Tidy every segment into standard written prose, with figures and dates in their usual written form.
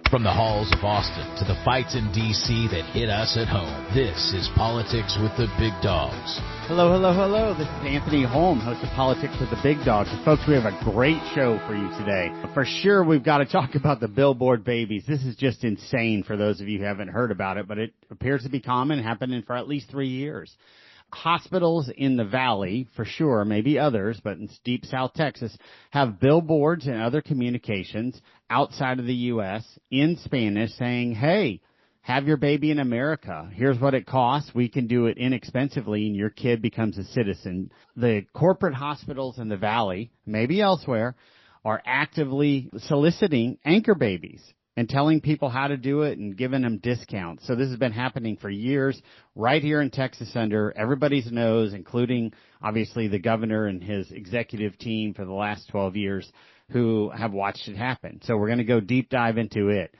From the halls of Austin to the fights in D.C. that hit us at home, this is Politics with the Big Dogs. Hello, hello, hello. This is Anthony Holm, host of Politics with the Big Dogs. And folks, we have a great show for you today. For sure, we've got to talk about the Billboard Babies. This is just insane for those of you who haven't heard about it, but it appears to be common, happening for at least 3 years. Hospitals in the Valley, for sure, maybe others, but in deep South Texas, have billboards and other communications outside of the U.S. in Spanish saying, hey, have your baby in America. Here's what it costs. We can do it inexpensively, and your kid becomes a citizen. The corporate hospitals in the Valley, maybe elsewhere, are actively soliciting anchor babies and telling people how to do it and giving them discounts. So this has been happening for years right here in Texas under everybody's nose, including, obviously, the governor and his executive team for the last 12 years who have watched it happen. So we're going to go deep dive into it.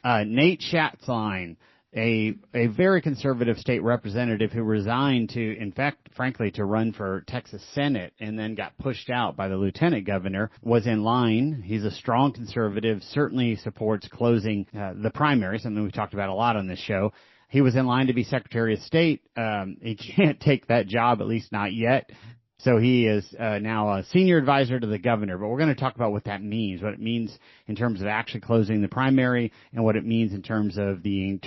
Nate Schatzline, a very conservative state representative who resigned to, in fact, frankly, to run for Texas Senate and then got pushed out by the lieutenant governor, was in line. He's a strong conservative, certainly supports closing the primaries, something we talked about a lot on this show. He was in line to be Secretary of State. He can't take that job, at least not yet. So he is now a senior advisor to the governor. But we're going to talk about what that means, what it means in terms of actually closing the primary, and what it means in terms of the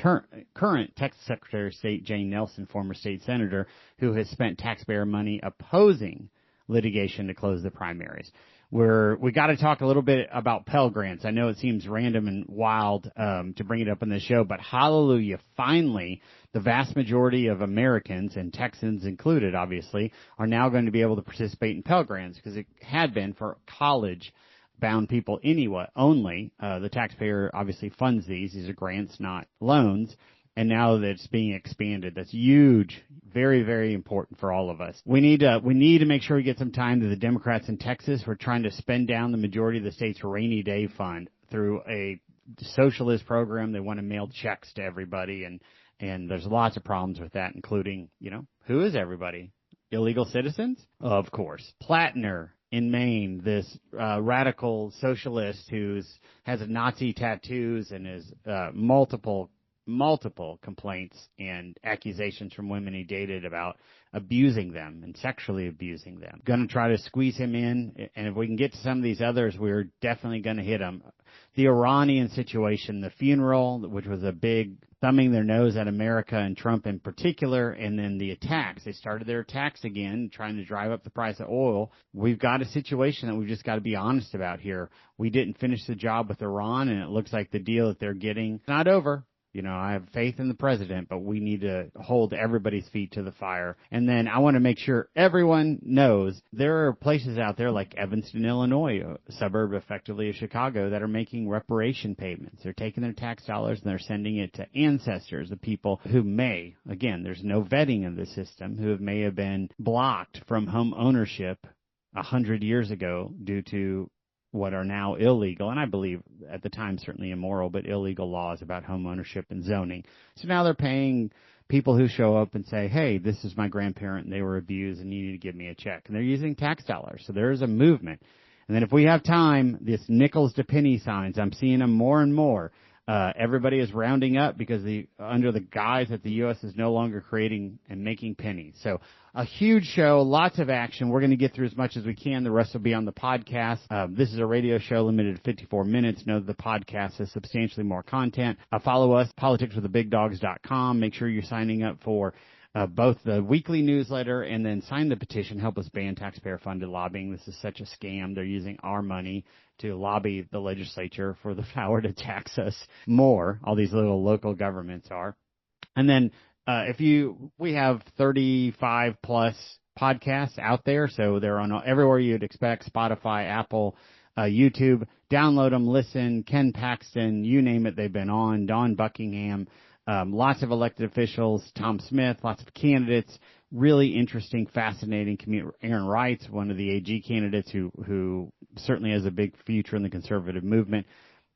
current Texas Secretary of State, Jane Nelson, former state senator, who has spent taxpayer money opposing litigation to close the primaries. We got to talk a little bit about Pell Grants. I know it seems random and wild to bring it up on this show, but hallelujah, finally, the vast majority of Americans, and Texans included, obviously, are now going to be able to participate in Pell Grants, because it had been for college-bound people anyway, only. The taxpayer obviously funds these. These are grants, not loans. And now that it's being expanded, that's huge, very, very important for all of us. We need to make sure we get some time to the Democrats in Texas. We're trying to spend down the majority of the state's rainy day fund through a socialist program. They want to mail checks to everybody, and there's lots of problems with that, including, who is everybody? Illegal citizens? Of course. Platner in Maine, this radical socialist who has Nazi tattoos and is multiple complaints and accusations from women he dated about abusing them and sexually abusing them. Going to try to squeeze him in, and if we can get to some of these others, we're definitely going to hit him. The Iranian situation, the funeral, which was a big thumbing their nose at America and Trump in particular, and then the attacks. They started their attacks again, trying to drive up the price of oil. We've got a situation that we've just got to be honest about here. We didn't finish the job with Iran, and it looks like the deal that they're getting is not over. I have faith in the president, but we need to hold everybody's feet to the fire. And then I want to make sure everyone knows there are places out there like Evanston, Illinois, a suburb effectively of Chicago, that are making reparation payments. They're taking their tax dollars and they're sending it to ancestors, the people who may, again, there's no vetting in the system, who may have been blocked from home ownership 100 years ago due to what are now illegal, and I believe at the time certainly immoral, but illegal laws about home ownership and zoning. So now they're paying people who show up and say, hey, this is my grandparent and they were abused and you need to give me a check. And they're using tax dollars. So there's a movement. And then if we have time, this nickels to penny signs, I'm seeing them more and more. Everybody is rounding up because under the guise that the U.S. is no longer creating and making pennies. So a huge show, lots of action. We're going to get through as much as we can. The rest will be on the podcast. This is a radio show limited to 54 minutes. Know that the podcast has substantially more content. Follow us, politicswiththebigdogs.com. Make sure you're signing up for both the weekly newsletter and then sign the petition. Help us ban taxpayer-funded lobbying. This is such a scam. They're using our money to lobby the legislature for the power to tax us more. All these little local governments are. And then we have 35 plus podcasts out there, so they're on everywhere you'd expect: Spotify, Apple, YouTube. Download them, listen. Ken Paxton, you name it, they've been on. Don Buckingham, lots of elected officials, Tom Smith, lots of candidates. Really interesting, fascinating community. Aaron Wright's one of the AG candidates who certainly has a big future in the conservative movement.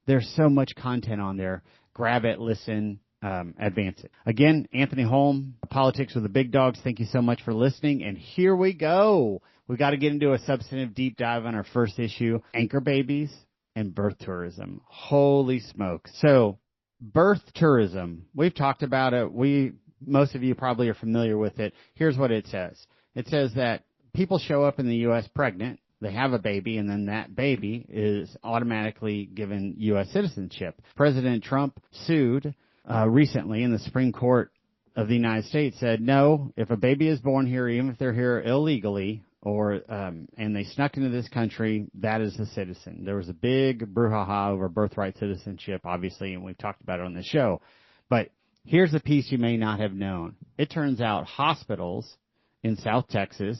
There's so much content on there. Grab it, listen, advance it. Again, Anthony Holm, Politics with the Big Dogs. Thank you so much for listening. And here we go. We've got to get into a substantive deep dive on our first issue, anchor babies and birth tourism. Holy smokes. So birth tourism, we've talked about it. Most of you probably are familiar with it. Here's what it says. It says that people show up in the U.S. pregnant, they have a baby, and then that baby is automatically given U.S. citizenship. President Trump sued recently, and the Supreme Court of the United States said, no, if a baby is born here, even if they're here illegally, and they snuck into this country, that is a citizen. There was a big brouhaha over birthright citizenship, obviously, and we've talked about it on the show. But here's a piece you may not have known. It turns out hospitals in South Texas,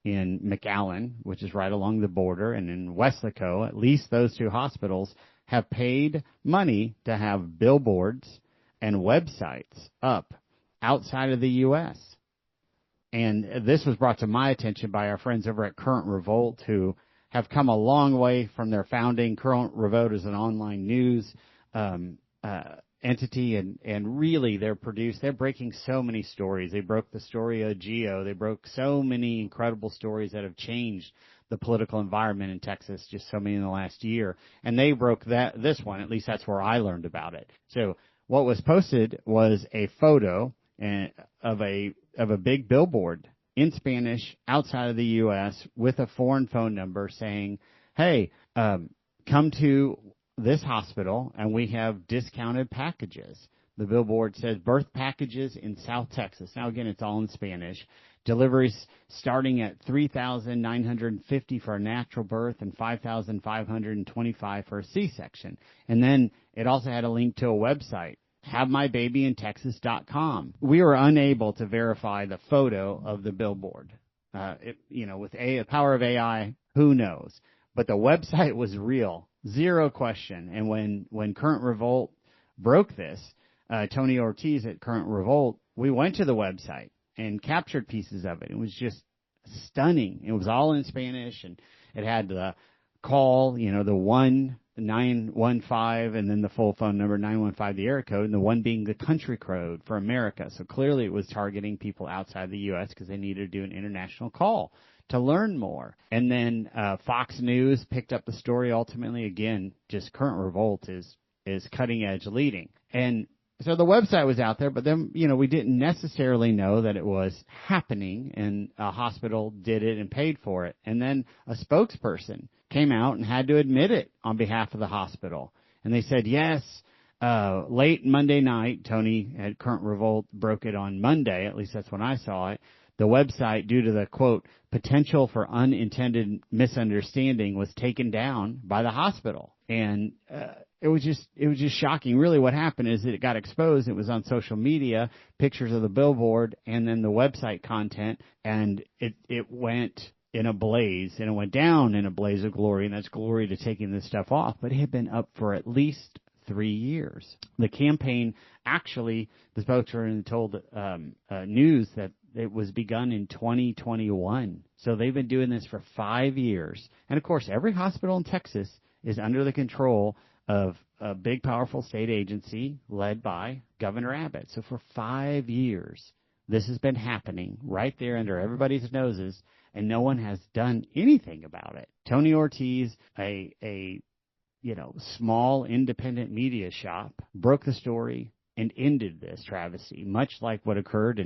in McAllen, which is right along the border, and in Weslaco, at least those two hospitals, have paid money to have billboards and websites up outside of the U.S. And this was brought to my attention by our friends over at Current Revolt, who have come a long way from their founding. Current Revolt is an online news entity, and really they're breaking so many stories. They broke the story of Geo. They broke so many incredible stories that have changed the political environment in Texas, just so many in the last year. And they broke this one, at least that's where I learned about it. So what was posted was a photo of a big billboard in Spanish outside of the U.S. with a foreign phone number saying, hey, come to this hospital and we have discounted packages. The billboard says birth packages in South Texas. Now, again, it's all in Spanish. Deliveries starting at $3,950 for a natural birth and $5,525 for a C-section. And then it also had a link to a website, havemybabyintexas.com. We were unable to verify the photo of the billboard. With the power of AI, who knows? But the website was real, zero question. And when Current Revolt broke this, Tony Ortiz at Current Revolt, we went to the website and captured pieces of it. It was just stunning. It was all in Spanish, and it had the call, the 1915, and then the full phone number 915, the area code, and the one being the country code for America. So clearly it was targeting people outside the U.S. because they needed to do an international call to learn more. And then Fox News picked up the story ultimately. Again, just Current Revolt is cutting edge leading. And so the website was out there, but then, we didn't necessarily know that it was happening, and a hospital did it and paid for it. And then a spokesperson came out and had to admit it on behalf of the hospital. And they said, yes, late Monday night, Tony at Current Revolt broke it on Monday, at least that's when I saw it. The website, due to the, quote, potential for unintended misunderstanding, was taken down by the hospital. And it was just shocking. Really what happened is that it got exposed. It was on social media, pictures of the billboard, and then the website content, and it went in a blaze, and it went down in a blaze of glory, and that's glory to taking this stuff off. But it had been up for at least 3 years. The campaign, actually, the spokesperson told news that it was begun in 2021. So they've been doing this for 5 years. And, of course, every hospital in Texas is under the control of a big, powerful state agency led by Governor Abbott. So for 5 years, this has been happening right there under everybody's noses, and no one has done anything about it. Tony Ortiz, a small independent media shop, broke the story and ended this travesty, much like what occurred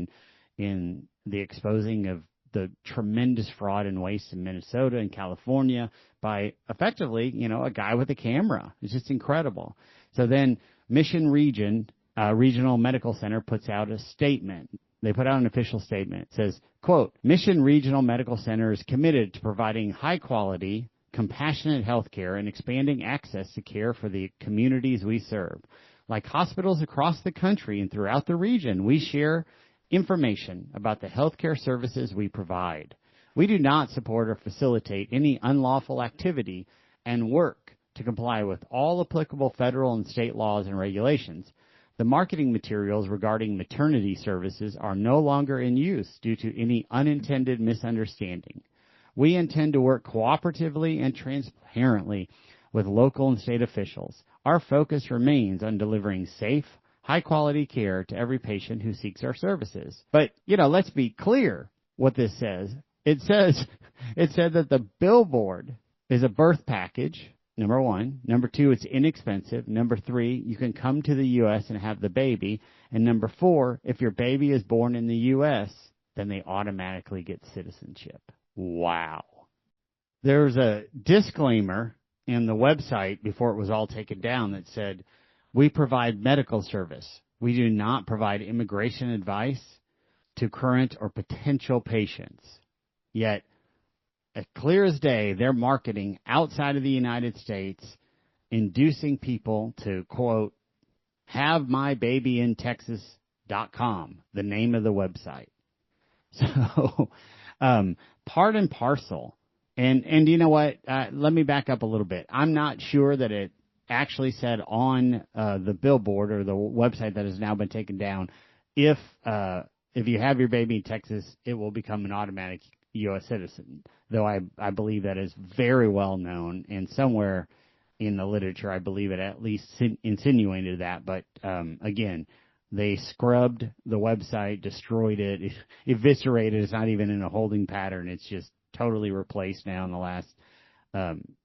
in the exposing of the tremendous fraud and waste in Minnesota and California by effectively, a guy with a camera. It's just incredible. So then Mission Regional Medical Center puts out a statement. They put out an official statement. It says, quote, Mission Regional Medical Center is committed to providing high-quality, compassionate health care and expanding access to care for the communities we serve. Like hospitals across the country and throughout the region, we share information about the healthcare services we provide. We do not support or facilitate any unlawful activity and work to comply with all applicable federal and state laws and regulations. The marketing materials regarding maternity services are no longer in use due to any unintended misunderstanding. We intend to work cooperatively and transparently with local and state officials. Our focus remains on delivering safe, high-quality care to every patient who seeks our services. But, let's be clear what this says. It said that the billboard is a birth package, number one. Number two, it's inexpensive. Number three, you can come to the U.S. and have the baby. And number four, if your baby is born in the U.S., then they automatically get citizenship. Wow. There's a disclaimer in the website before it was all taken down that said, we provide medical service. We do not provide immigration advice to current or potential patients. Yet, as clear as day, they're marketing outside of the United States, inducing people to, quote, havemybabyintexas.com, the name of the website. So, part and parcel. And you know what? Let me back up a little bit. I'm not sure that it actually said on the billboard or the website that has now been taken down, if you have your baby in Texas, it will become an automatic U.S. citizen, though I believe that is very well known, and somewhere in the literature I believe it at least insinuated that. But again, they scrubbed the website, destroyed it, eviscerated. It's not even in a holding pattern. It's just totally replaced now in the last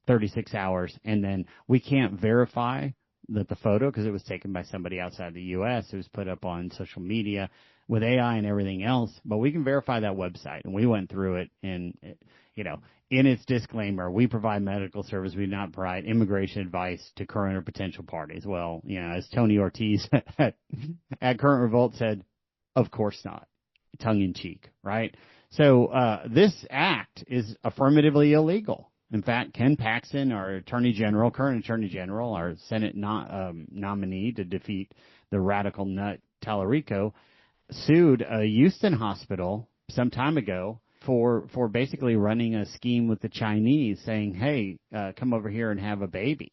36 hours. And then we can't verify that the photo, because it was taken by somebody outside the U.S. It was put up on social media with AI and everything else, but we can verify that website. And we went through it, and, you know, in its disclaimer, we provide medical service. We do not provide immigration advice to current or potential parties. Well, you know, as Tony Ortiz at Current Revolt said, of course not. Tongue in cheek, right? So this act is affirmatively illegal. In fact, Ken Paxton, our current Attorney General, our Senate nominee to defeat the radical nut Tallarico, sued a Houston hospital some time ago for basically running a scheme with the Chinese, saying, hey, come over here and have a baby.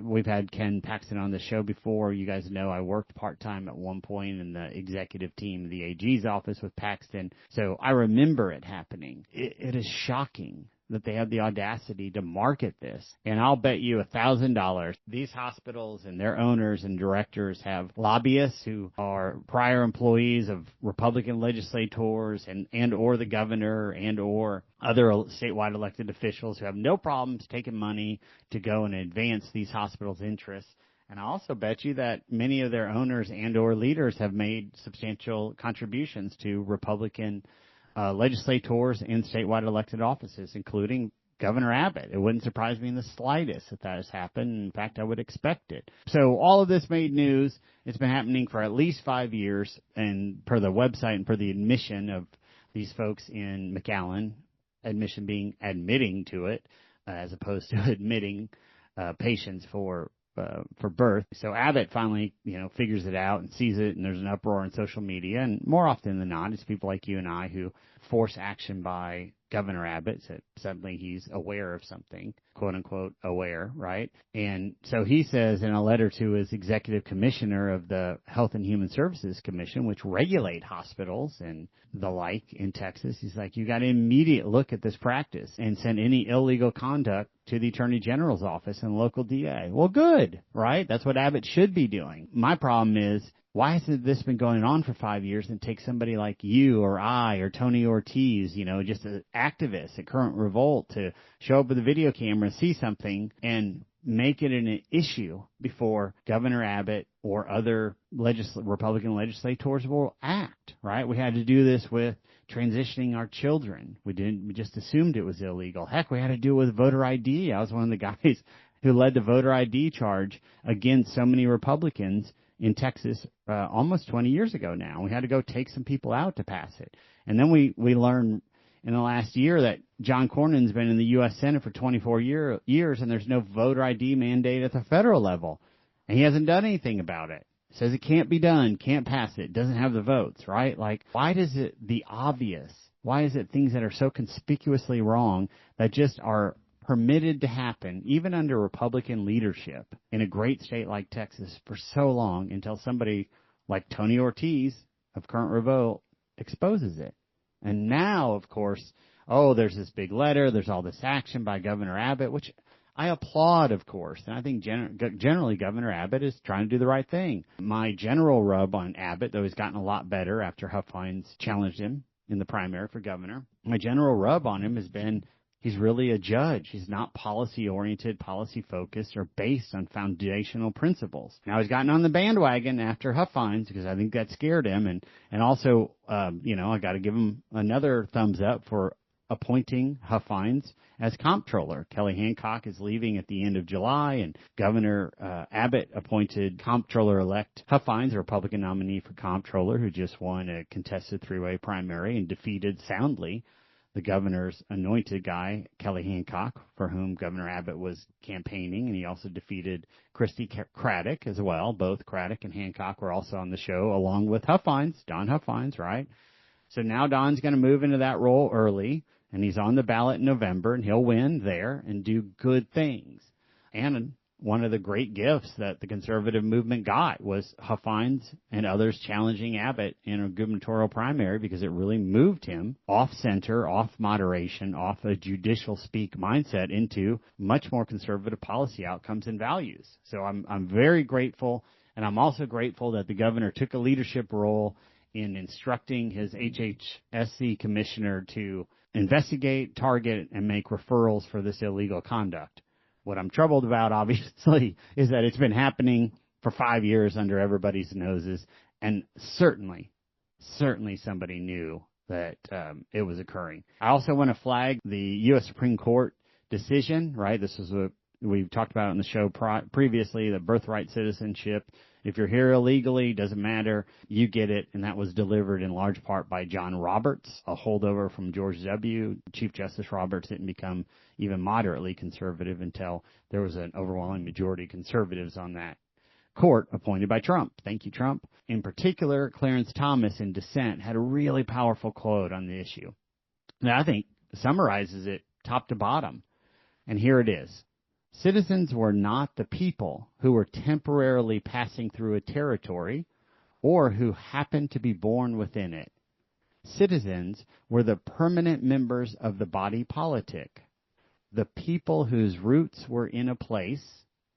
We've had Ken Paxton on the show before. You guys know I worked part-time at one point in the executive team of the AG's office with Paxton, so I remember it happening. It is shocking that they had the audacity to market this. And I'll bet you $1,000 these hospitals and their owners and directors have lobbyists who are prior employees of Republican legislators and or the governor and or other statewide elected officials who have no problems taking money to go and advance these hospitals' interests. And I also bet you that many of their owners and or leaders have made substantial contributions to Republican legislators in statewide elected offices, including Governor Abbott. It wouldn't surprise me in the slightest if that has happened. In fact, I would expect it. So all of this made news. It's been happening for at least 5 years, and per the website and per the admission of these folks in McAllen, admission being admitting to it as opposed to admitting patients for birth. So Abbott finally, figures it out and sees it, and there's an uproar on social media. And more often than not, it's people like you and I who force action by Governor Abbott. So suddenly he's aware of something, quote unquote, aware, right? And so he says in a letter to his executive commissioner of the Health and Human Services Commission, which regulate hospitals and the like in Texas, he's like, you got to immediately look at this practice and send any illegal conduct to the Attorney General's office and local DA. Well, good, right? That's what Abbott should be doing. My problem is, why hasn't this been going on for 5 years and take somebody like you or I or Tony Ortiz, just an activist at Current Revolt, to show up with a video camera, see something, and make it an issue before Governor Abbott or other Republican legislators will act, right? We had to do this with transitioning our children. We just assumed it was illegal. Heck, we had to do it with voter ID. I was one of the guys who led the voter ID charge against so many Republicans in Texas almost 20 years ago now. We had to go take some people out to pass it. And then we learned in the last year that John Cornyn's been in the U.S. Senate for 24 years, and there's no voter ID mandate at the federal level. And he hasn't done anything about it. Says it can't be done, can't pass it, doesn't have the votes, right? Like, why does it the obvious? Why is it things that are so conspicuously wrong that just are permitted to happen, even under Republican leadership in a great state like Texas for so long, until somebody like Tony Ortiz of Current Revolt exposes it? And now, of course, there's this big letter, there's all this action by Governor Abbott, which I applaud, of course. And I think generally Governor Abbott is trying to do the right thing. My general rub on Abbott, though he's gotten a lot better after Huff Hines challenged him in the primary for governor, my general rub on him has been He's really a judge. He's not policy-oriented, policy-focused, or based on foundational principles. Now, he's gotten on the bandwagon after Huffines because I think that scared him. And also, I got to give him another thumbs up for appointing Huffines as comptroller. Kelly Hancock is leaving at the end of July, and Governor Abbott appointed comptroller-elect Huffines, a Republican nominee for comptroller, who just won a contested three-way primary and defeated soundly the governor's anointed guy, Kelly Hancock, for whom Governor Abbott was campaigning, and he also defeated Christy Craddock as well. Both Craddock and Hancock were also on the show, along with Huffines, Don Huffines, right? So now Don's going to move into that role early, and he's on the ballot in November, and he'll win there and do good things. And one of the great gifts that the conservative movement got was Huffines and others challenging Abbott in a gubernatorial primary, because it really moved him off center, off moderation, off a judicial speak mindset into much more conservative policy outcomes and values. So I'm very grateful, and I'm also grateful that the governor took a leadership role in instructing his HHSC commissioner to investigate, target, and make referrals for this illegal conduct. What I'm troubled about, obviously, is that it's been happening for 5 years under everybody's noses, and certainly somebody knew that it was occurring. I also want to flag the U.S. Supreme Court decision, right? This is what we've talked about on the show previously, the birthright citizenship. If you're here illegally, doesn't matter, you get it, and that was delivered in large part by John Roberts, a holdover from George W. Chief Justice Roberts didn't become even moderately conservative until there was an overwhelming majority of conservatives on that court appointed by Trump. Thank you, Trump. In particular, Clarence Thomas, in dissent, had a really powerful quote on the issue. Now, I think summarizes it top to bottom, and here it is. Citizens were not the people who were temporarily passing through a territory or who happened to be born within it. Citizens were the permanent members of the body politic, the people whose roots were in a place,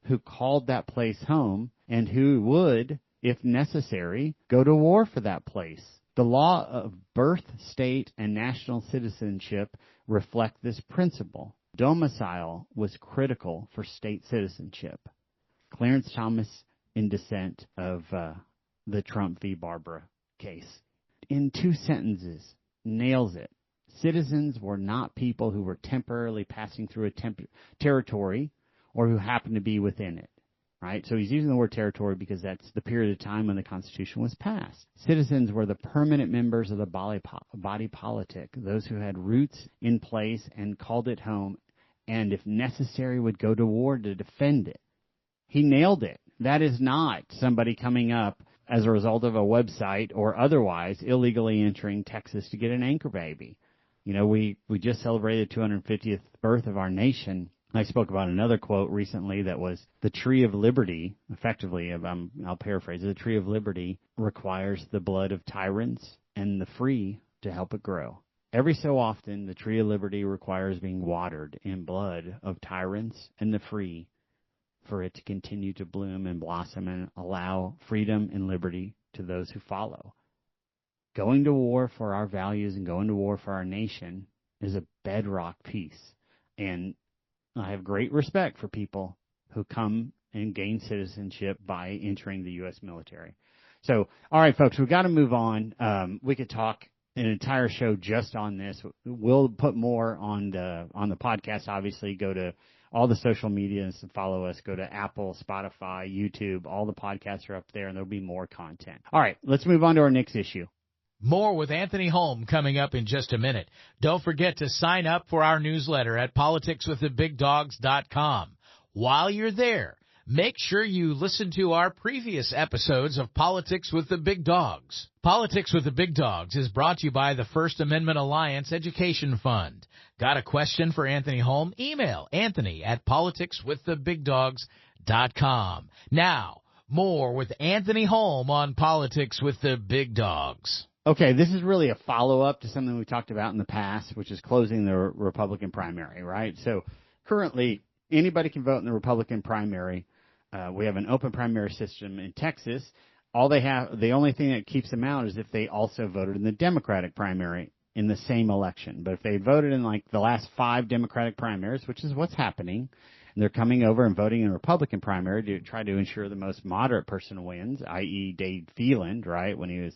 who called that place home, and who would, if necessary, go to war for that place. The law of birth, state, and national citizenship reflect this principle. Domicile was critical for state citizenship. Clarence Thomas, in dissent of the Trump v. Barbara case. In 2 sentences, nails it. Citizens were not people who were temporarily passing through a territory or who happened to be within it. Right? So he's using the word territory because that's the period of time when the Constitution was passed. Citizens were the permanent members of the body politic, those who had roots in place and called it home, and if necessary would go to war to defend it. He nailed it. That is not somebody coming up as a result of a website or otherwise illegally entering Texas to get an anchor baby. You know, we just celebrated the 250th birth of our nation. I spoke about another quote recently that was the tree of liberty, effectively, I'll paraphrase it, the tree of liberty requires the blood of tyrants and the free to help it grow. Every so often, the tree of liberty requires being watered in blood of tyrants and the free for it to continue to bloom and blossom and allow freedom and liberty to those who follow. Going to war for our values and going to war for our nation is a bedrock piece. And I have great respect for people who come and gain citizenship by entering the U.S. military. So, all right, folks, we've got to move on. We could talk an entire show just on this. We'll put more on the podcast, obviously. Go to all the social medias and follow us. Go to Apple, Spotify, YouTube. All the podcasts are up there, and there'll be more content. All right, let's move on to our next issue. More with Anthony Holm coming up in just a minute. Don't forget to sign up for our newsletter at politicswiththebigdogs.com. While you're there, make sure you listen to our previous episodes of Politics with the Big Dogs. Politics with the Big Dogs is brought to you by the First Amendment Alliance Education Fund. Got a question for Anthony Holm? Email Anthony at politicswiththebigdogs.com. Now, more with Anthony Holm on Politics with the Big Dogs. Okay, this is really a follow-up to something we talked about in the past, which is closing the Republican primary, right? So currently, anybody can vote in the Republican primary. We have an open primary system in Texas. The only thing that keeps them out is if they also voted in the Democratic primary in the same election. But if they voted in like the last 5 Democratic primaries, which is what's happening, and they're coming over and voting in a Republican primary to try to ensure the most moderate person wins, i.e. Dade Phelan, right, when he was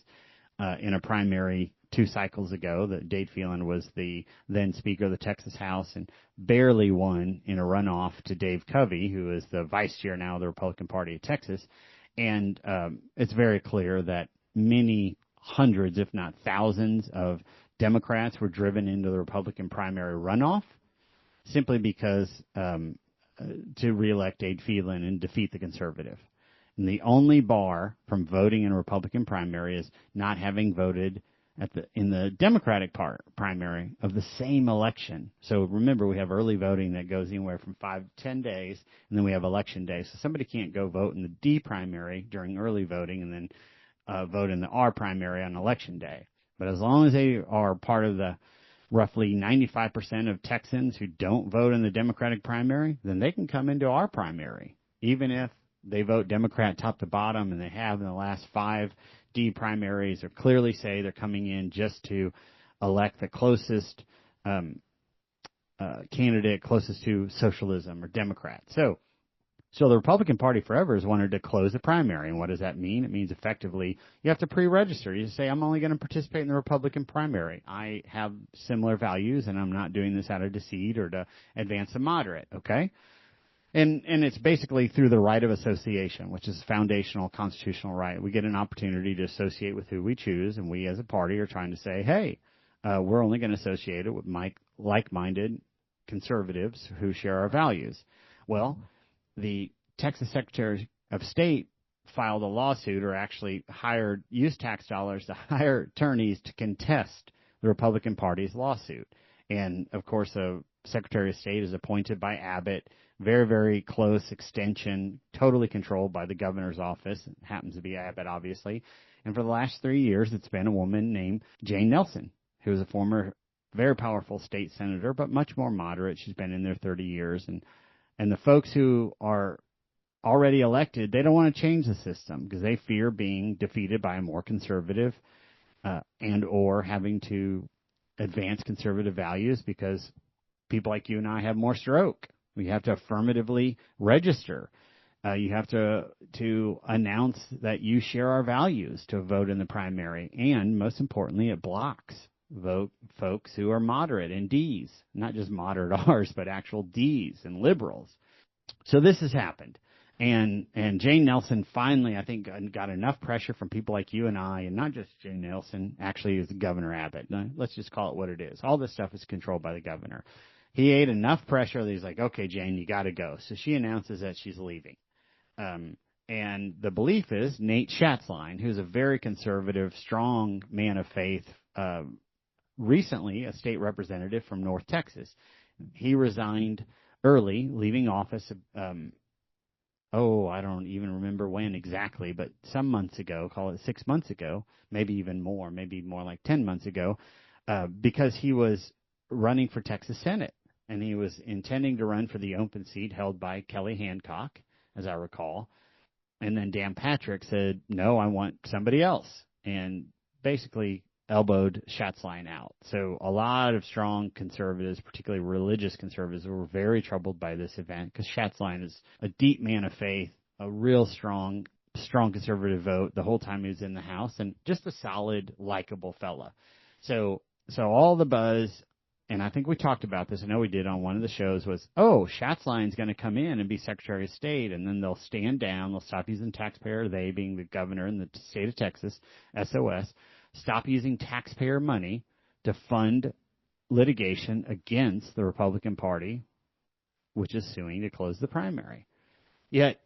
in a primary 2 cycles ago. That Dade Phelan was the then Speaker of the Texas House and barely won in a runoff to Dave Covey, who is the vice chair now of the Republican Party of Texas. And it's very clear that many hundreds, if not thousands, of Democrats were driven into the Republican primary runoff simply because to reelect Dade Phelan and defeat the conservative. And the only bar from voting in a Republican primary is not having voted in the Democratic primary of the same election. So remember, we have early voting that goes anywhere from 5 to 10 days, and then we have election day. So somebody can't go vote in the D primary during early voting and then vote in the R primary on election day. But as long as they are part of the roughly 95% of Texans who don't vote in the Democratic primary, then they can come into our primary, even if they vote Democrat top to bottom, and they have in the last 5 D primaries, or clearly say they're coming in just to elect the closest candidate closest to socialism or Democrat. So the Republican Party forever has wanted to close the primary. And what does that mean? It means effectively you have to pre-register. You say, I'm only going to participate in the Republican primary. I have similar values, and I'm not doing this out of deceit or to advance the moderate, okay? And it's basically through the right of association, which is a foundational constitutional right. We get an opportunity to associate with who we choose, and we as a party are trying to say, hey, we're only going to associate it with like-minded conservatives who share our values. Well, the Texas Secretary of State filed a lawsuit, or actually used tax dollars to hire attorneys to contest the Republican Party's lawsuit. And, of course, the Secretary of State is appointed by Abbott, very, very close extension, totally controlled by the governor's office. It happens to be Abbott, obviously. And for the last 3 years, it's been a woman named Jane Nelson, who is a former very powerful state senator, but much more moderate. She's been in there 30 years. And the folks who are already elected, they don't want to change the system because they fear being defeated by a more conservative and or having to advance conservative values because people like you and I have more stroke. We have to affirmatively register. You have to announce that you share our values to vote in the primary. And most importantly, it blocks vote folks who are moderate and Ds, not just moderate Rs, but actual Ds and liberals. So this has happened. And Jane Nelson finally, I think, got enough pressure from people like you and I, and not just Jane Nelson, actually is Governor Abbott. Now, let's just call it what it is. All this stuff is controlled by the governor. He ate enough pressure that he's like, okay, Jane, you got to go. So she announces that she's leaving. And the belief is Nate Schatzline, who's a very conservative, strong man of faith, recently a state representative from North Texas. He resigned early, leaving office, I don't even remember when exactly, but some months ago, call it 6 months ago, maybe even more, maybe more like 10 months ago, because he was running for Texas Senate. And he was intending to run for the open seat held by Kelly Hancock, as I recall. And then Dan Patrick said, no, I want somebody else, and basically elbowed Schatzline out. So a lot of strong conservatives, particularly religious conservatives, were very troubled by this event because Schatzline is a deep man of faith, a real strong conservative vote the whole time he was in the House, and just a solid, likable fella. So all the buzz, and I think we talked about this, I know we did on one of the shows, was, Schatzline's going to come in and be Secretary of State, and then they'll stand down, they'll stop using taxpayer, they being the governor in the state of Texas, SOS, stop using taxpayer money to fund litigation against the Republican Party, which is suing to close the primary. Yet,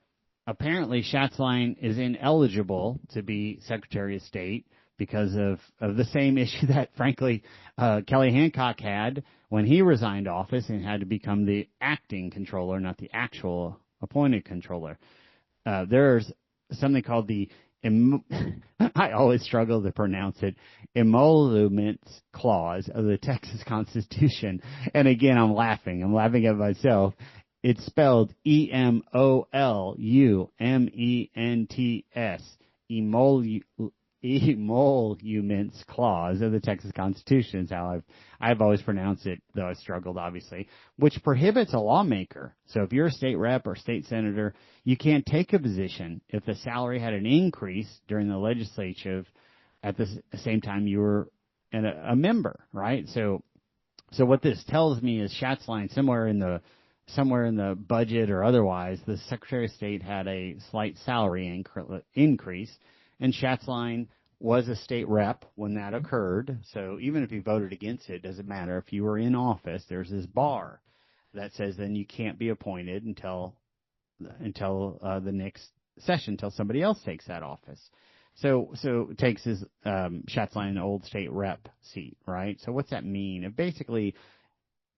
apparently, Schatzline is ineligible to be Secretary of State because of the same issue that, frankly, Kelly Hancock had when he resigned office and had to become the acting controller, not the actual appointed controller. There's something called the I always struggle to pronounce it, emoluments clause of the Texas Constitution. And again, I'm laughing at myself. It's spelled emoluments, emoluments clause of the Texas Constitution is how I've always pronounced it, though I struggled, obviously, which prohibits a lawmaker. So if you're a state rep or state senator, you can't take a position if the salary had an increase during the legislative at the same time you were a member, right? So what this tells me is Schatzline, somewhere in the budget or otherwise, the Secretary of State had a slight salary increase, and Schatzline was a state rep when that occurred. So even if you voted against it, it doesn't matter. If you were in office, there's this bar that says then you can't be appointed until the next session, until somebody else takes that office. So takes his Schatzline an old state rep seat, right? So what's that mean? It basically,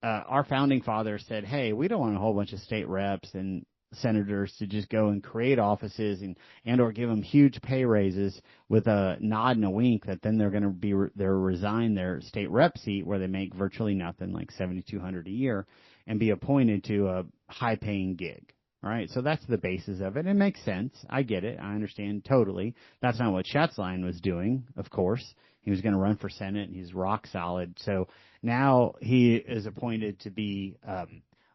our founding fathers said, hey, we don't want a whole bunch of state reps and senators to just go and create offices and or give them huge pay raises with a nod and a wink that then they're going to resign their state rep seat where they make virtually nothing, like $7,200 a year, and be appointed to a high paying gig. All right, so that's the basis of it. It makes sense. I get it. I understand totally. That's not what Schatzline was doing, of course. He was going to run for Senate, and he's rock solid. So now he is appointed to be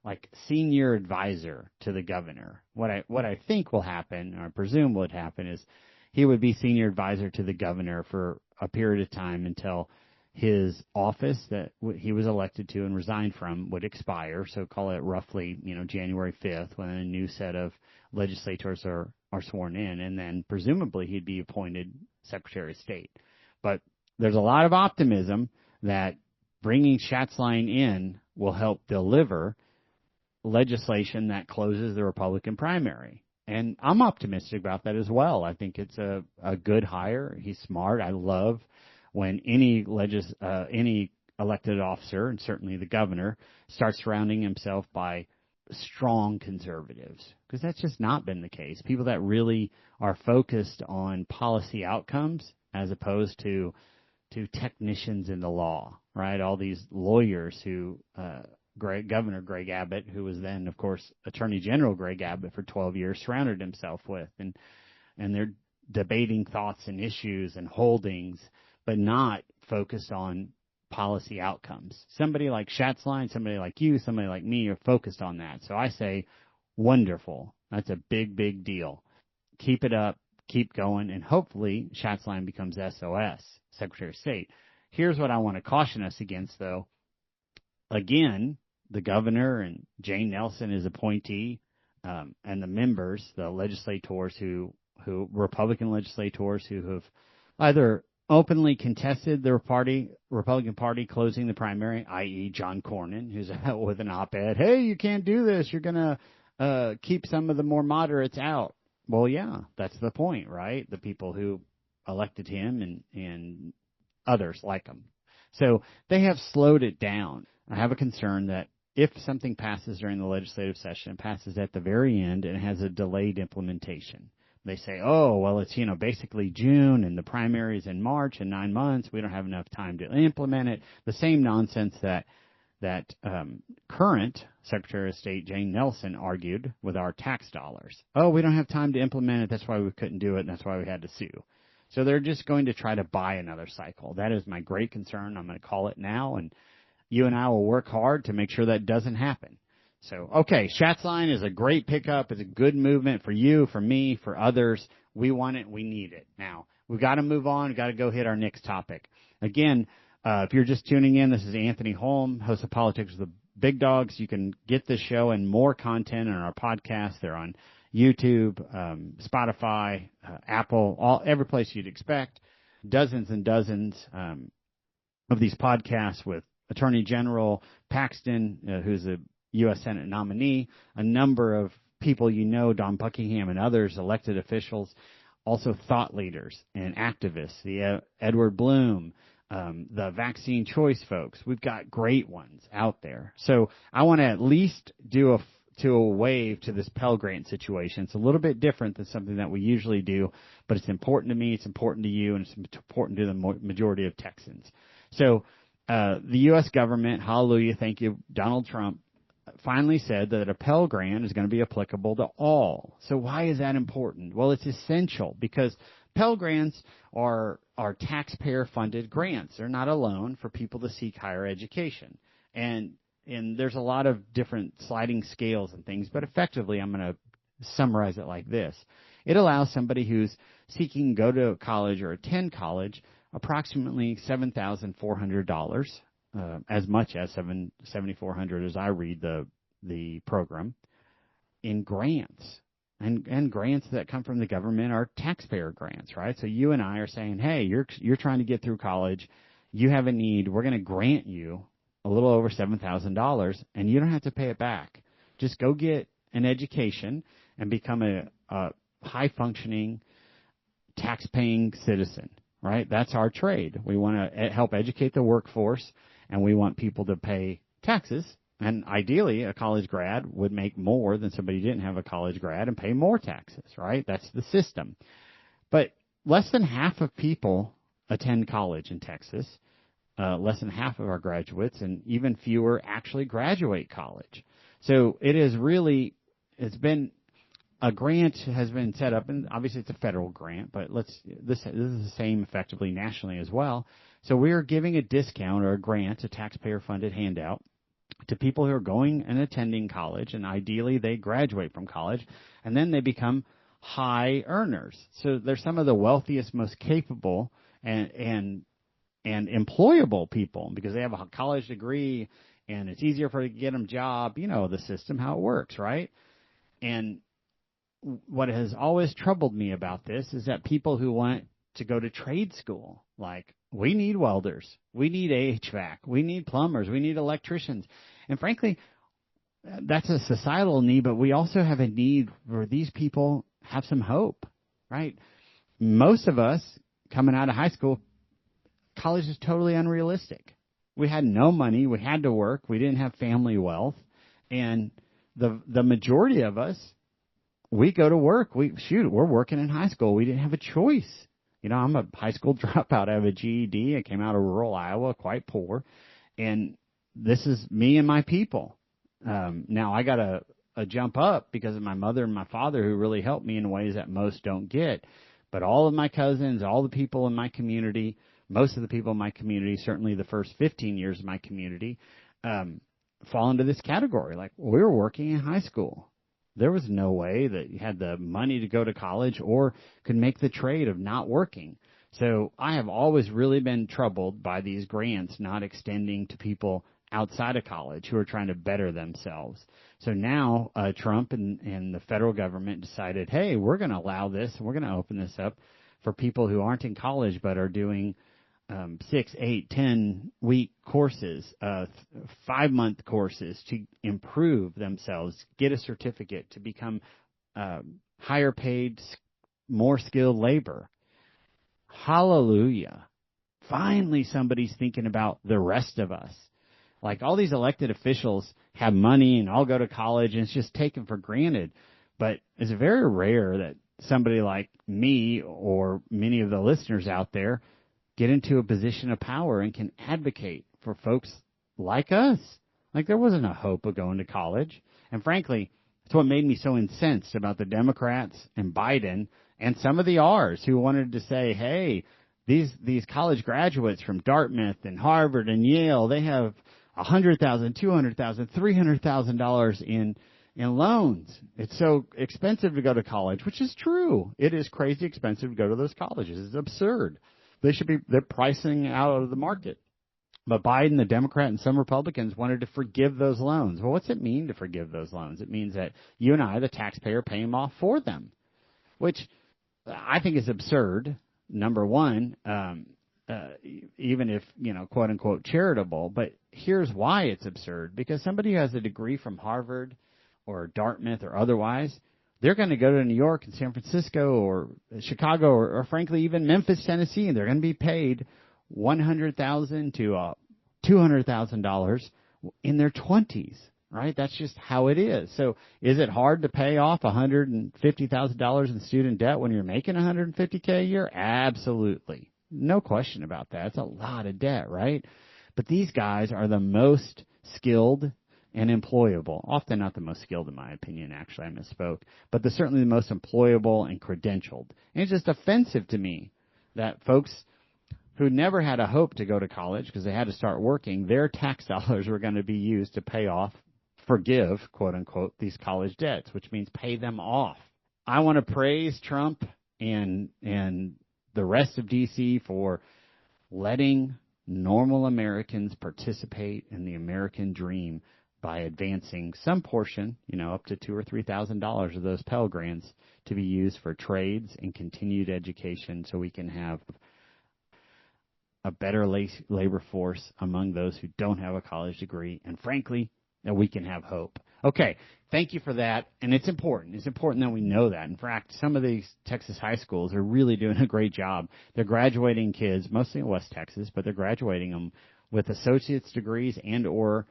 like senior advisor to the governor. What I think will happen, or I presume would happen, is he would be senior advisor to the governor for a period of time until his office that he was elected to and resigned from would expire. So call it roughly, January 5th, when a new set of legislators are sworn in, and then presumably he'd be appointed Secretary of State. But there's a lot of optimism that bringing Schatzline in will help deliver legislation that closes the Republican primary. And I'm optimistic about that as well. I think it's a good hire. He's smart. I love when any elected officer, and certainly the governor, starts surrounding himself by strong conservatives, because that's just not been the case. People that really are focused on policy outcomes as opposed to technicians in the law, right? All these lawyers who Governor Greg Abbott, who was then, of course, Attorney General Greg Abbott for 12 years, surrounded himself with, and they're debating thoughts and issues and holdings, but not focused on policy outcomes. Somebody like Schatzline, somebody like you, somebody like me are focused on that. So I say, wonderful. That's a big, big deal. Keep it up, keep going, and hopefully Schatzline becomes SOS, Secretary of State. Here's what I want to caution us against, though. Again, the governor and Jane Nelson, his appointee, and the members, the legislators who Republican legislators who have either openly contested the Republican Party closing the primary, i.e. John Cornyn, who's out with an op-ed, hey, you can't do this, you're going to keep some of the more moderates out. Well, yeah, that's the point, right? The people who elected him and others like him. So they have slowed it down. I have a concern that if something passes during the legislative session, it passes at the very end and has a delayed implementation. They say, oh, well, it's, basically June and the primary is in March and 9 months. We don't have enough time to implement it. The same nonsense that current Secretary of State Jane Nelson argued with our tax dollars. Oh, we don't have time to implement it. That's why we couldn't do it, and that's why we had to sue. So they're just going to try to buy another cycle. That is my great concern. I'm going to call it now, and you and I will work hard to make sure that doesn't happen. So, okay, Schatzline is a great pickup. It's a good movement for you, for me, for others. We want it. We need it. Now, we've got to move on. We've got to go hit our next topic. Again, if you're just tuning in, this is Anthony Holm, host of Politics with the Big Dogs. You can get this show and more content on our podcast. They're on YouTube, Spotify, Apple, every place you'd expect. Dozens and dozens of these podcasts with Attorney General Paxton, who's a U.S. Senate nominee, a number of people Don Buckingham and others, elected officials, also thought leaders and activists, the Edward Bloom, the vaccine choice folks. We've got great ones out there. So I want to at least do a wave to this Pell Grant situation. It's a little bit different than something that we usually do, but it's important to me, it's important to you, and it's important to the majority of Texans. So the U.S. government, hallelujah, thank you, Donald Trump, finally said that a Pell Grant is going to be applicable to all. So why is that important? Well, it's essential because Pell Grants are taxpayer-funded grants. They're not a loan for people to seek higher education. And there's a lot of different sliding scales and things, but effectively I'm going to summarize it like this. It allows somebody who's seeking to go to college or attend college approximately $7,400, as much as $7,400 as I read the program, in grants. And grants that come from the government are taxpayer grants, right? So you and I are saying, hey, you're trying to get through college, you have a need, we're going to grant you a little over $7,000, and you don't have to pay it back. Just go get an education and become a high-functioning, tax-paying citizen, right? That's our trade. We want to help educate the workforce, and we want people to pay taxes. And ideally, a college grad would make more than somebody who didn't have a college grad and pay more taxes, right? That's the system. But less than half of people attend college in Texas. Less than half of our graduates, and even fewer actually graduate college. So it's been a grant has been set up, and obviously it's a federal grant, but this is the same effectively nationally as well. So we are giving a discount or a grant, a taxpayer-funded handout, to people who are going and attending college, and ideally they graduate from college, and then they become high earners. So they're some of the wealthiest, most capable, and employable people because they have a college degree, and it's easier for them to get them a job. You know the system, how it works, right? And what has always troubled me about this is that people who want to go to trade school, like, we need welders, we need HVAC, we need plumbers, we need electricians. And frankly, that's a societal need, but we also have a need where these people have some hope, right? Most of us coming out of high school, college is totally unrealistic. We had no money, we had to work, we didn't have family wealth, and the majority of us, we go to work. We're working in high school. We didn't have a choice. You know, I'm a high school dropout. I have a GED. I came out of rural Iowa, quite poor. And this is me and my people. Now, I got a jump up because of my mother and my father who really helped me in ways that most don't get. But all of my cousins, all the people in my community, most of the people in my community, certainly the first 15 years of my community, fall into this category. Like, we were working in high school. There was no way that you had the money to go to college or could make the trade of not working. So I have always really been troubled by these grants not extending to people outside of college who are trying to better themselves. So now Trump and the federal government decided, hey, we're going to allow this. We're going to open this up for people who aren't in college but are doing 6, 8, 10-week courses, 5-month courses to improve themselves, get a certificate to become higher paid, more skilled labor. Hallelujah. Finally, somebody's thinking about the rest of us. Like, all these elected officials have money and all go to college, and it's just taken for granted. But it's very rare that somebody like me or many of the listeners out there get into a position of power and can advocate for folks like us. Like, there wasn't a hope of going to college. And frankly, it's what made me so incensed about the Democrats and Biden and some of the R's who wanted to say, hey, these college graduates from Dartmouth and Harvard and Yale, they have $100,000, $200,000, $300,000 in loans. It's so expensive to go to college, which is true. It is crazy expensive to go to those colleges. It's absurd. They're pricing out of the market. But Biden, the Democrat, and some Republicans wanted to forgive those loans. Well, what's it mean to forgive those loans? It means that you and I, the taxpayer, pay them off for them, which I think is absurd, number one, even if, quote unquote, charitable. But here's why it's absurd. Because somebody who has a degree from Harvard or Dartmouth or otherwise, they're going to go to New York and San Francisco or Chicago or frankly, even Memphis, Tennessee, and they're going to be paid $100,000 to $200,000 in their 20s, right? That's just how it is. So is it hard to pay off $150,000 in student debt when you're making $150K a year? Absolutely. No question about that. It's a lot of debt, right? But these guys are the most skilled and employable. Often not the most skilled, in my opinion, actually, I misspoke. But they're certainly the most employable and credentialed. And it's just offensive to me that folks who never had a hope to go to college because they had to start working, their tax dollars were going to be used to pay off, forgive, quote unquote, these college debts, which means pay them off. I want to praise Trump and the rest of D.C. for letting normal Americans participate in the American dream by advancing some portion, up to $2,000 or $3,000 of those Pell Grants to be used for trades and continued education so we can have a better labor force among those who don't have a college degree, and frankly, that we can have hope. Okay, thank you for that, and it's important. It's important that we know that. In fact, some of these Texas high schools are really doing a great job. They're graduating kids, mostly in West Texas, but they're graduating them with associate's degrees and or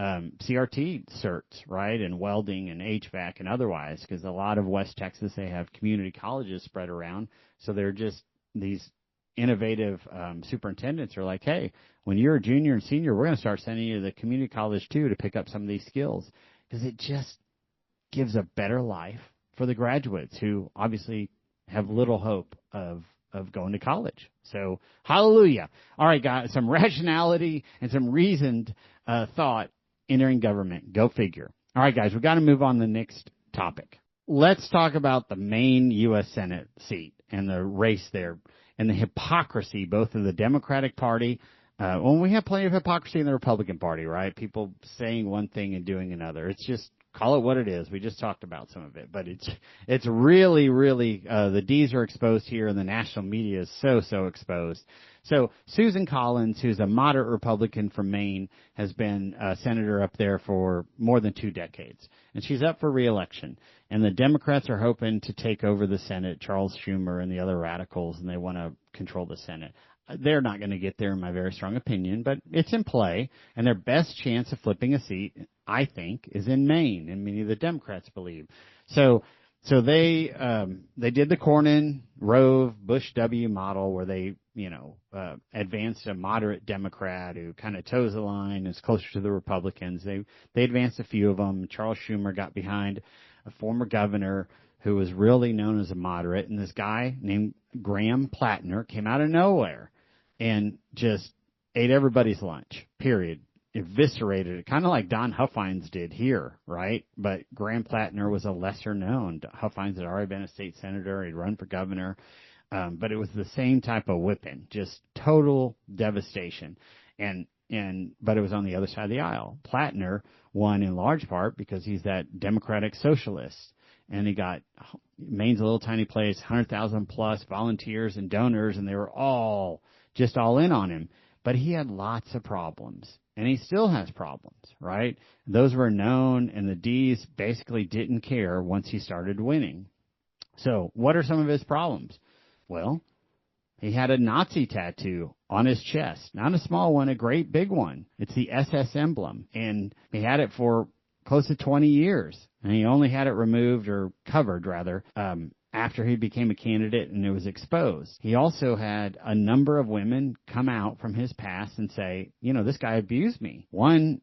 CRT certs, right, and welding and HVAC and otherwise, because a lot of West Texas, they have community colleges spread around, so they're just these innovative superintendents are like, hey, when you're a junior and senior, we're going to start sending you to the community college, too, to pick up some of these skills, because it just gives a better life for the graduates who obviously have little hope of going to college. So, hallelujah. All right, guys, some rationality and some reasoned thought entering government. Go figure. All right, guys, we've got to move on to the next topic. Let's talk about the main U.S. Senate seat and the race there and the hypocrisy both of the Democratic Party. We have plenty of hypocrisy in the Republican Party, right? People saying one thing and doing another. It's just, call it what it is. We just talked about some of it, but it's really, really, the D's are exposed here, and the national media is so exposed. So Susan Collins, who's a moderate Republican from Maine, has been a senator up there for more than 2 decades, and she's up for re-election. And the Democrats are hoping to take over the Senate, Charles Schumer and the other radicals, and they want to control the Senate. They're not going to get there, in my very strong opinion, but it's in play, and their best chance of flipping a seat, I think, is in Maine, and many of the Democrats believe. So they did the Cornyn, Rove, Bush W model where they, advanced a moderate Democrat who kind of toes the line, is closer to the Republicans. They advanced a few of them. Charles Schumer got behind a former governor who was really known as a moderate, and this guy named Graham Platner came out of nowhere and just ate everybody's lunch, period. Eviscerated it, kind of like Don Huffines did here, right? But Graham Platner was a lesser known. Huffines had already been a state senator. He'd run for governor. But it was the same type of whipping, just total devastation. But it was on the other side of the aisle. Platner won in large part because he's that Democratic socialist. And he got, Maine's a little tiny place, 100,000 plus volunteers and donors, and they were all in on him. But he had lots of problems, and he still has problems, right? Those were known, and the D's basically didn't care once he started winning. So what are some of his problems? Well, he had a Nazi tattoo on his chest, not a small one, a great big one. It's the SS emblem, and he had it for close to 20 years, and he only had it removed or covered, rather, after he became a candidate and it was exposed. He also had a number of women come out from his past and say, this guy abused me. One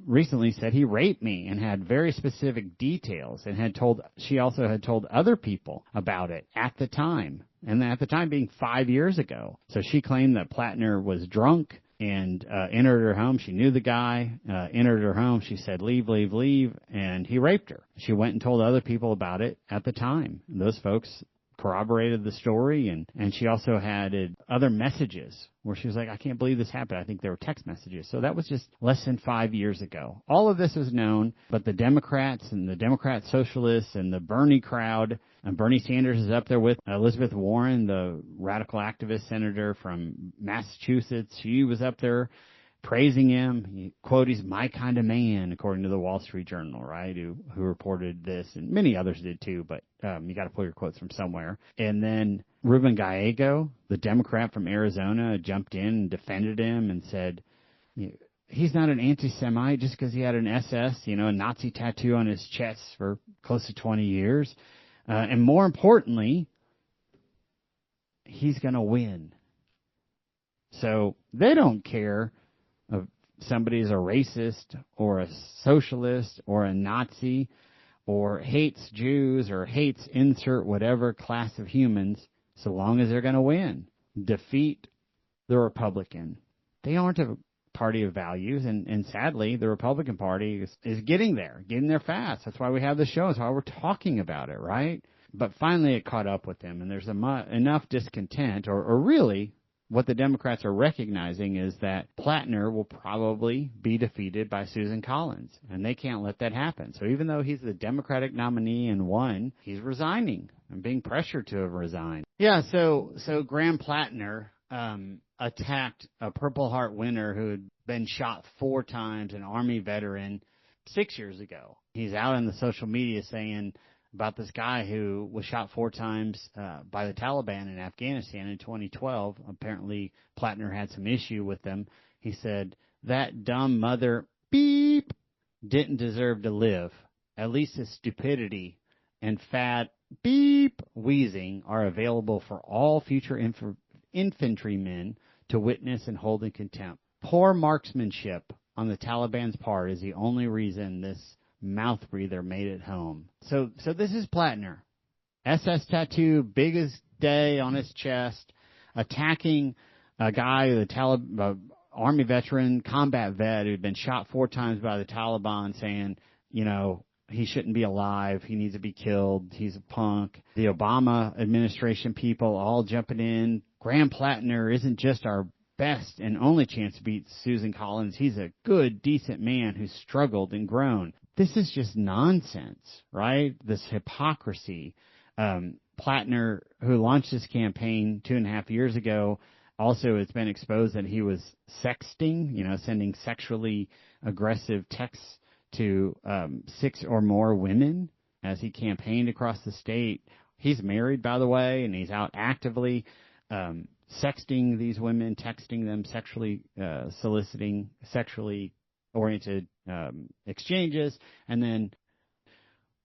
recently said he raped me and had very specific details, and she also had told other people about it at the time, and at the time being 5 years ago. So she claimed that Platner was drunk and entered her home. She knew the guy, entered her home. She said, leave, and he raped her. She went and told other people about it at the time. And those folks corroborated the story, and she also had other messages where she was like, I can't believe this happened. I think they were text messages. So that was just less than 5 years ago. All of this was known, but the Democrats and the Democrat socialists and the Bernie crowd, and Bernie Sanders is up there with Elizabeth Warren, the radical activist senator from Massachusetts. She was up there praising him. Quote, he's my kind of man, according to the Wall Street Journal, right, who reported this, and many others did too, but you got to pull your quotes from somewhere. And then Ruben Gallego, the Democrat from Arizona, jumped in and defended him and said, he's not an anti-Semite just because he had an SS, a Nazi tattoo on his chest for close to 20 years. And more importantly, he's going to win. So they don't care somebody's a racist or a socialist or a Nazi or hates Jews or hates insert whatever class of humans, so long as they're going to win, defeat the Republican. They aren't a party of values, and sadly, the Republican Party is getting there fast. That's why we have the show. That's why we're talking about it, right? But finally it caught up with them, and there's enough discontent, or really what the Democrats are recognizing is that Platner will probably be defeated by Susan Collins, and they can't let that happen. So even though he's the Democratic nominee and won, he's resigning and being pressured to resign. Yeah, so Graham Platner attacked a Purple Heart winner who had been shot 4 times, an Army veteran, 6 years ago. He's out on the social media saying about this guy who was shot 4 times by the Taliban in Afghanistan in 2012. Apparently, Platner had some issue with them. He said, that dumb mother, beep, didn't deserve to live. At least his stupidity and fat, beep, wheezing are available for all future infantrymen to witness and hold in contempt. Poor marksmanship on the Taliban's part is the only reason this mouth breather made it home. So this is Platner. SS tattoo, biggest day on his chest, attacking a guy, Army veteran, combat vet who'd been shot 4 times by the Taliban, saying, he shouldn't be alive. He needs to be killed. He's a punk. The Obama administration people all jumping in. Graham Platner isn't just our best and only chance to beat Susan Collins. He's a good, decent man who's struggled and grown. This is just nonsense, right? This hypocrisy. Platner, who launched this campaign 2.5 years ago, also it's been exposed that he was sexting, sending sexually aggressive texts to 6 or more women as he campaigned across the state. He's married, by the way, and he's out actively sexting these women, texting them, sexually soliciting sexually oriented exchanges. And then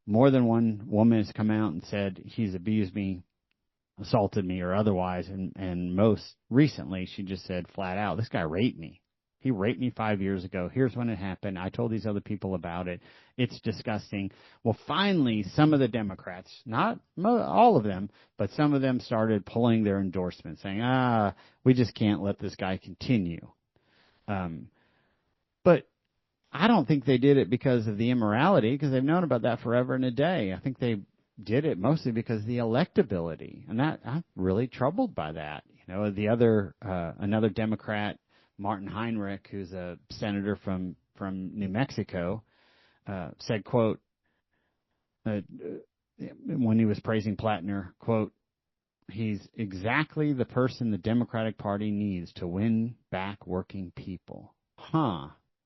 more than one woman has come out and said he's abused me, assaulted me, or otherwise. And most recently, she just said flat out, this guy raped me. He raped me 5 years ago. Here's when it happened. I told these other people about it. It's disgusting. Well, finally, some of the Democrats, not all of them, but some of them started pulling their endorsements, saying, we just can't let this guy continue. But I don't think they did it because of the immorality, because they've known about that forever and a day. I think they did it mostly because of the electability, and that I'm really troubled by that. Another Democrat, Martin Heinrich, who's a senator from New Mexico, said, quote, when he was praising Platner, quote, he's exactly the person the Democratic Party needs to win back working people.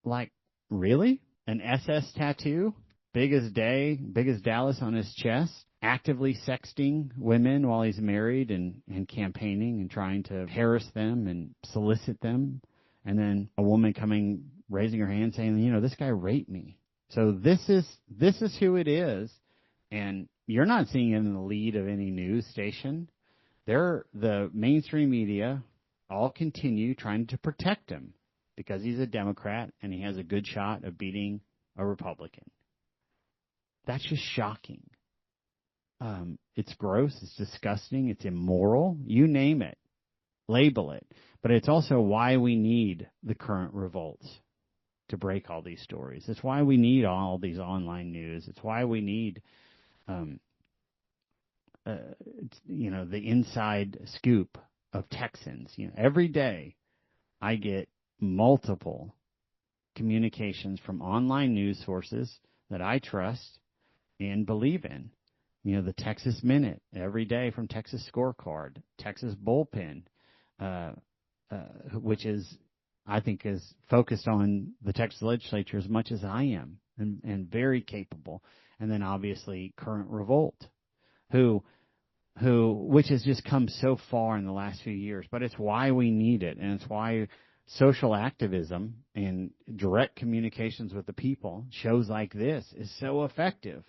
Like, really? An SS tattoo? Big as Dallas on his chest? Actively sexting women while he's married and campaigning and trying to harass them and solicit them? And then a woman raising her hand saying, this guy raped me. So this is who it is. And you're not seeing it in the lead of any news station. The mainstream media all continue trying to protect him because he's a Democrat and he has a good shot of beating a Republican. That's just shocking. It's gross. It's disgusting. It's immoral. You name it. Label it. But it's also why we need the current revolts to break all these stories. It's why we need all these online news. It's why we need, the inside scoop of Texans. Every day I get multiple communications from online news sources that I trust and believe in. The Texas Minute every day from Texas Scorecard, Texas Bullpen, which I think is focused on the Texas legislature as much as I am, and very capable. And then obviously current Revolt, which has just come so far in the last few years. But it's why we need it, and it's why social activism and direct communications with the people, shows like this, is so effective,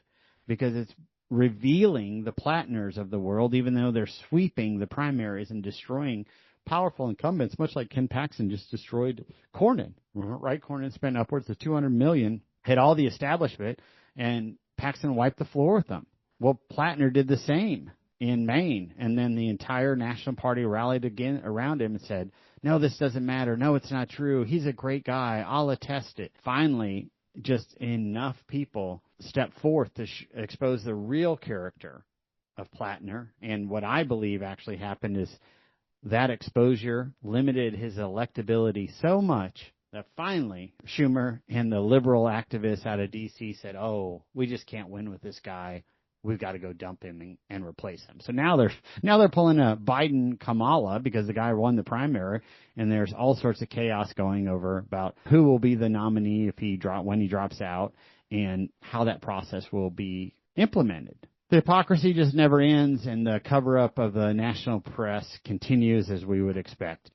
because revealing the Platners of the world, even though they're sweeping the primaries and destroying powerful incumbents, much like Ken Paxton just destroyed Cornyn, right? Cornyn spent upwards of $200 million, hit all the establishment, and Paxton wiped the floor with them. Well, Platner did the same in Maine, and then the entire National Party rallied again around him and said, no, this doesn't matter. No, it's not true. He's a great guy. I'll attest it. Finally, just enough people stepped forth to expose the real character of Platner, and what I believe actually happened is that exposure limited his electability so much that finally Schumer and the liberal activists out of D.C. said, oh, we just can't win with this guy. We've got to go dump him and replace him. So now they're pulling a Biden-Kamala because the guy won the primary, and there's all sorts of chaos going over about who will be the nominee when he drops out and how that process will be implemented. The hypocrisy just never ends, and the cover-up of the national press continues as we would expect.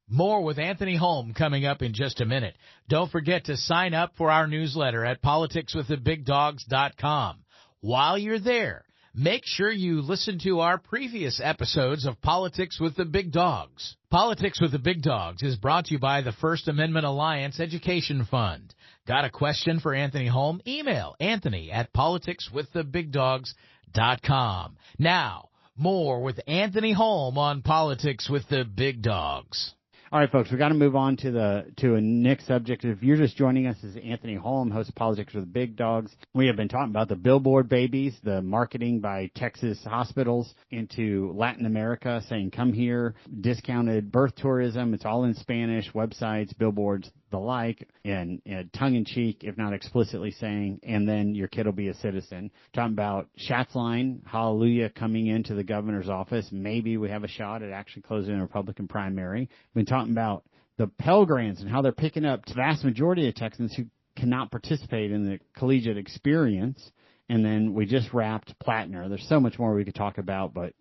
More with Anthony Holm coming up in just a minute. Don't forget to sign up for our newsletter at politicswiththebigdogs.com. While you're there, make sure you listen to our previous episodes of Politics with the Big Dogs. Politics with the Big Dogs is brought to you by the First Amendment Alliance Education Fund. Got a question for Anthony Holm? Email Anthony at politicswiththebigdogs.com. Now, more with Anthony Holm on Politics with the Big Dogs. All right, folks, we've got to move on to a next subject. If you're just joining us, this is Anthony Holm, host of Politics with the Big Dogs. We have been talking about the Billboard Babies, the marketing by Texas hospitals into Latin America, saying, come here, discounted birth tourism. It's all in Spanish, websites, billboards, the like, and tongue-in-cheek, if not explicitly saying, and then your kid will be a citizen. Talking about Schatzline, hallelujah, coming into the governor's office. Maybe we have a shot at actually closing a Republican primary. We've been talking about the Pell Grants and how they're picking up the vast majority of Texans who cannot participate in the collegiate experience. And then we just wrapped Platner. There's so much more we could talk about, but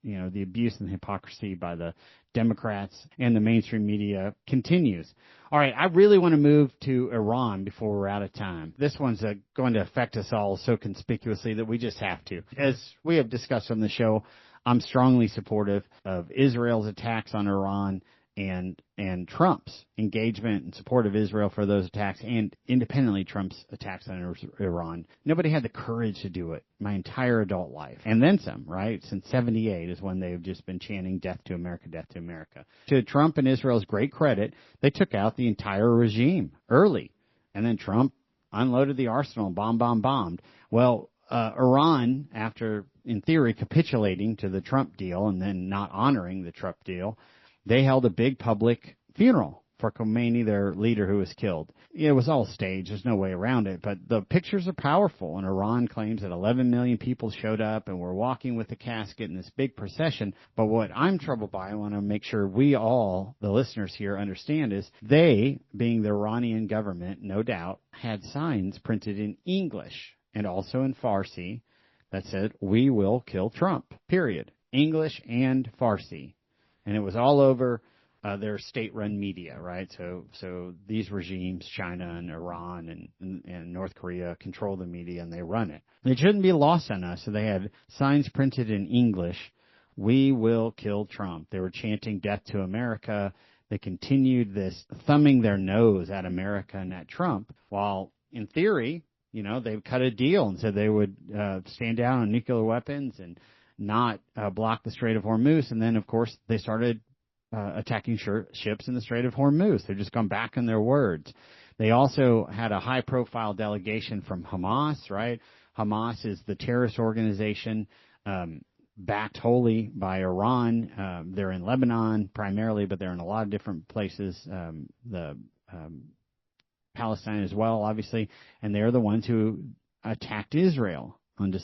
you know, the abuse and the hypocrisy by the Democrats and the mainstream media continues. All right, I really want to move to Iran before we're out of time. This one's going to affect us all so conspicuously that we just have to. As we have discussed on the show, I'm strongly supportive of Israel's attacks on Iran and Trump's engagement and support of Israel for those attacks, and independently Trump's attacks on Iran. Nobody had the courage to do it my entire adult life. And then some, right? Since 78 is when they've just been chanting death to America, death to America. To Trump and Israel's great credit, they took out the entire regime early. And then Trump unloaded the arsenal and bombed. Well, Iran, after, in theory, capitulating to the Trump deal and then not honoring the Trump deal, they held a big public funeral for Khomeini, their leader who was killed. It was all staged. There's no way around it. But the pictures are powerful, and Iran claims that 11 million people showed up and were walking with the casket in this big procession. But what I'm troubled by, I want to make sure we all, the listeners here, understand is they, being the Iranian government, no doubt, had signs printed in English and also in Farsi that said, "We will kill Trump," period. English and Farsi. And it was all over their state-run media, right? So these regimes, China and Iran and North Korea, control the media and they run it. It shouldn't be lost on us. So they had signs printed in English, "We will kill Trump." They were chanting death to America. They continued this thumbing their nose at America and at Trump, while in theory, you know, they cut a deal and said they would stand down on nuclear weapons and not block the Strait of Hormuz. And then, of course, they started attacking ships in the Strait of Hormuz. They've just gone back on their words. They also had a high-profile delegation from Hamas, right? Hamas is the terrorist organization backed wholly by Iran. They're in Lebanon primarily, but they're in a lot of different places, Palestine as well, obviously. And they're the ones who attacked Israel on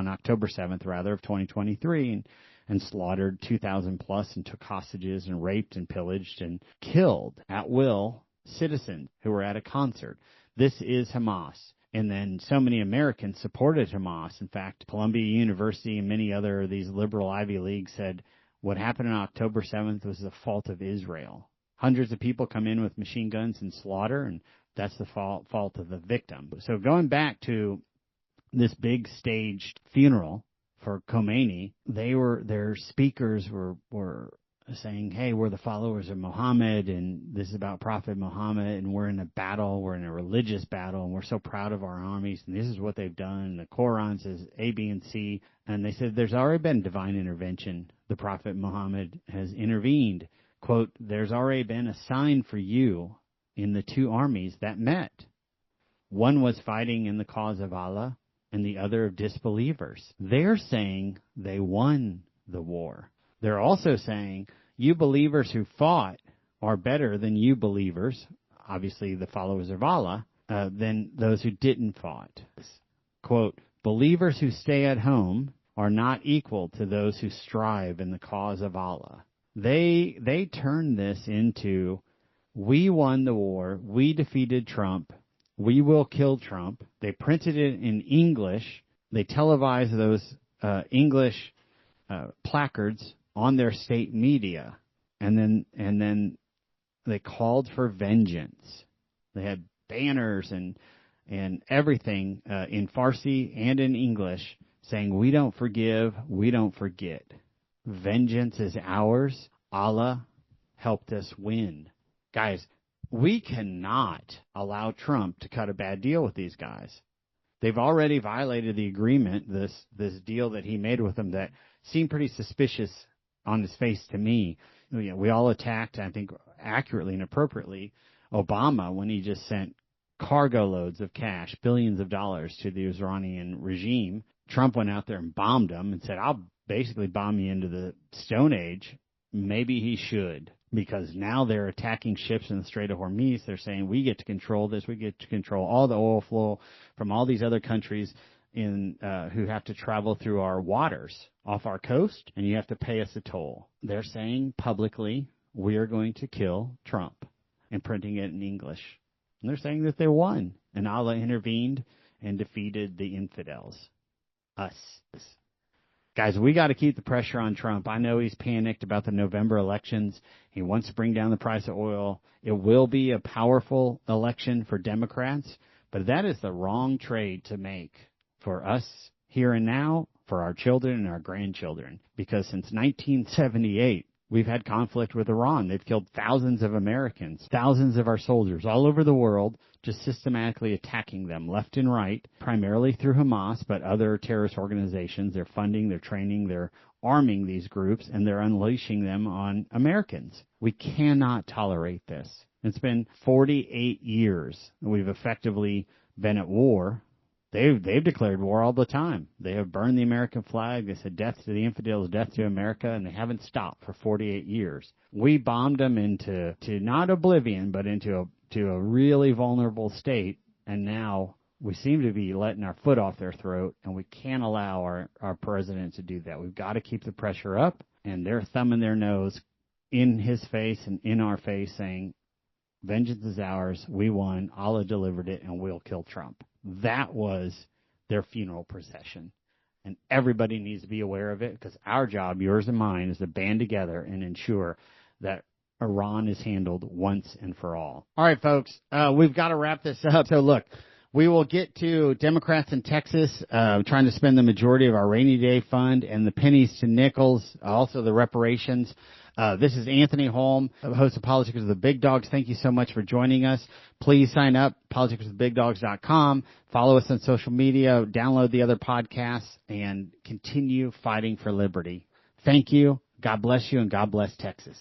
October 7th, of 2023, and slaughtered 2,000 plus and took hostages and raped and pillaged and killed at will citizens who were at a concert. This is Hamas. And then so many Americans supported Hamas. In fact, Columbia University and many other of these liberal Ivy Leagues said what happened on October 7th was the fault of Israel. Hundreds of people come in with machine guns and slaughter, and that's the fault of the victim. So going back to this big staged funeral for Khomeini, their speakers were saying, hey, we're the followers of Muhammad, and this is about Prophet Muhammad, and we're in a battle, we're in a religious battle, and we're so proud of our armies, and this is what they've done. The Quran says A, B, and C, and they said there's already been divine intervention. The Prophet Muhammad has intervened. Quote, there's already been a sign for you in the two armies that met. One was fighting in the cause of Allah, and the other of disbelievers. They're saying they won the war. They're also saying you believers who fought are better than you believers, obviously the followers of Allah, than those who didn't fight. Quote, believers who stay at home are not equal to those who strive in the cause of Allah. They turned this into, we won the war, we defeated Trump, we will kill Trump. They printed it in English. They televised those English placards on their state media, and then they called for vengeance. They had banners and everything in Farsi and in English saying, we don't forgive, we don't forget. Vengeance is ours. Allah helped us win. Guys, we cannot allow Trump to cut a bad deal with these guys. They've already violated the agreement, this deal that he made with them that seemed pretty suspicious on his face to me. You know, we all attacked, I think accurately and appropriately, Obama when he just sent cargo loads of cash, billions of dollars to the Iranian regime. Trump went out there and bombed them and said, I'll basically bomb you into the Stone Age. Maybe he should, because now they're attacking ships in the Strait of Hormuz. They're saying, we get to control this. We get to control all the oil flow from all these other countries who have to travel through our waters off our coast, and you have to pay us a toll. They're saying publicly, we are going to kill Trump, and printing it in English. And they're saying that they won, and Allah intervened and defeated the infidels. Us. Guys, we got to keep the pressure on Trump. I know he's panicked about the November elections. He wants to bring down the price of oil. It will be a powerful election for Democrats, but that is the wrong trade to make for us here and now, for our children and our grandchildren. Because since 1978, we've had conflict with Iran. They've killed thousands of Americans, thousands of our soldiers all over the world, just systematically attacking them left and right, primarily through Hamas, but other terrorist organizations. They're funding, they're training, they're arming these groups, and they're unleashing them on Americans. We cannot tolerate this. It's been 48 years that we've effectively been at war. They've declared war all the time. They have burned the American flag. They said death to the infidels, death to America, and they haven't stopped for 48 years. We bombed them into not oblivion, but into a really vulnerable state, and now we seem to be letting our foot off their throat, and we can't allow our president to do that. We've got to keep the pressure up, and they're thumbing their nose in his face and in our face saying, vengeance is ours, we won, Allah delivered it, and we'll kill Trump. That was their funeral procession. And everybody needs to be aware of it, because our job, yours and mine, is to band together and ensure that Iran is handled once and for all. All right, folks, we've got to wrap this up. So, look, we will get to Democrats in Texas trying to spend the majority of our rainy day fund and the pennies to nickels, also the reparations. This is Anthony Holm, host of Politics with the Big Dogs. Thank you so much for joining us. Please sign up, politicswiththebigdogs.com. Follow us on social media, download the other podcasts, and continue fighting for liberty. Thank you. God bless you, and God bless Texas.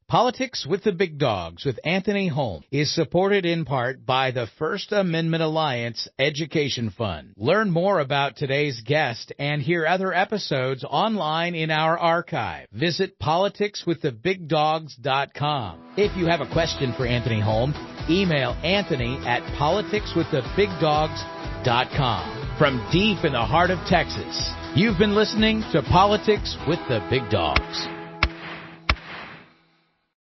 Politics with the Big Dogs with Anthony Holm is supported in part by the First Amendment Alliance Education Fund. Learn more about today's guest and hear other episodes online in our archive. Visit politicswiththebigdogs.com. If you have a question for Anthony Holm, email Anthony at politicswiththebigdogs.com. From deep in the heart of Texas, you've been listening to Politics with the Big Dogs.